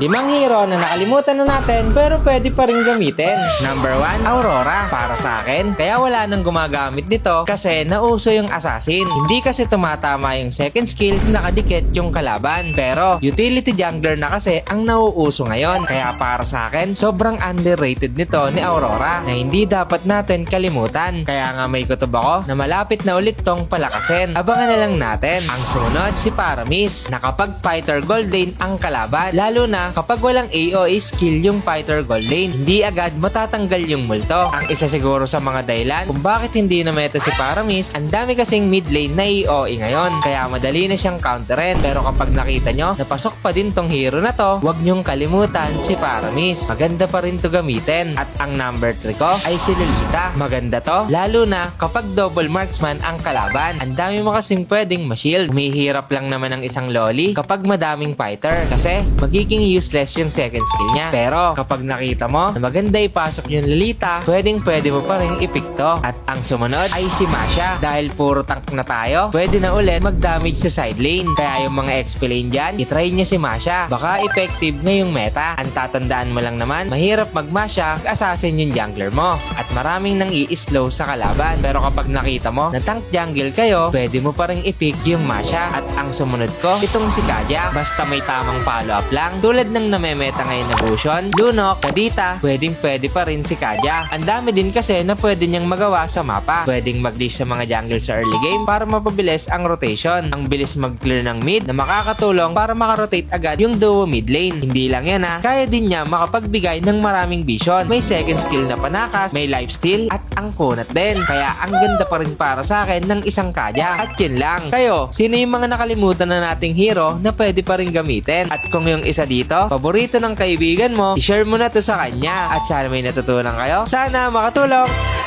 Limang hero na nakalimutan na natin pero pwede pa rin gamitin. Number 1, Aurora. Para sa akin, kaya wala nang gumagamit nito kasi nauso yung assassin. Hindi kasi tumatama yung second skill, nakadikit yung kalaban. Pero utility jungler na kasi ang nauuso ngayon. Kaya para sa akin, sobrang underrated nito ni Aurora na hindi dapat natin kalimutan. Kaya nga may kutob ako na malapit na ulit tong palakasin. Abangan na lang natin. Ang sumunod si Paramis na kapag fighter gold lane ang kalaban, lalo na kapag walang AoE skill yung fighter gold lane, hindi agad matatanggal yung multo. Ang isa siguro sa mga dahilan kung bakit hindi na meta si Paramis, ang dami kasing mid lane na AoE ngayon, kaya madali na siyang counterin. Pero kapag nakita nyo, napasok pa din tong hero na to, huwag nyong kalimutan si Paramis. Maganda pa rin to gamitin. At ang number 3 ko ay si Lolita. Maganda to, lalo na kapag double marksman ang kalaban. Ang dami mo kasing pwedeng ma-shield. Humihirap lang naman ang isang loli kapag madaming fighter kasi magiging useless yung second skill niya. Pero kapag nakita mo na maganda ipasok yung Lolita, pwede mo pa rin i-pick to. At ang sumunod ay si Masha. Dahil puro tank na tayo, pwede na ulit mag-damage sa side lane. Kaya yung mga XP lane dyan, itry niya si Masha. Baka effective ngayong meta. Ang tatandaan mo lang naman, mahirap mag-Masha, assassin yung jungler mo. At maraming nang i-slow sa kalaban. Pero kapag nakita mo na tank jungle kayo, pwede mo pa rin i-pick yung Masha. At ang sumunod ko, itong si Kaja. Basta may tamang follow-up lang. Tulad ng namemeta ngayon na Bushion, Lunok, Kadita, pwede pa rin si Kaja. Ang dami din kasi na pwede niyang magawa sa mapa. Pwedeng mag-leash sa mga jungle sa early game para mapabilis ang rotation. Ang bilis mag-clear ng mid na makakatulong para makarotate agad yung duo mid lane. Hindi lang yan kaya din niya makapagbigay ng maraming vision. May second skill na panakas, may lifesteal at ang kunat din. Kaya ang ganda pa rin para sa akin ng isang Kaja. At yun lang. Kayo, sino yung mga nakalimutan na nating hero na pwede pa rin gamitin? At kung yung isa dito, paborito ng kaibigan mo, i-share mo na to sa kanya. At sana may natutunan kayo. Sana makatulong!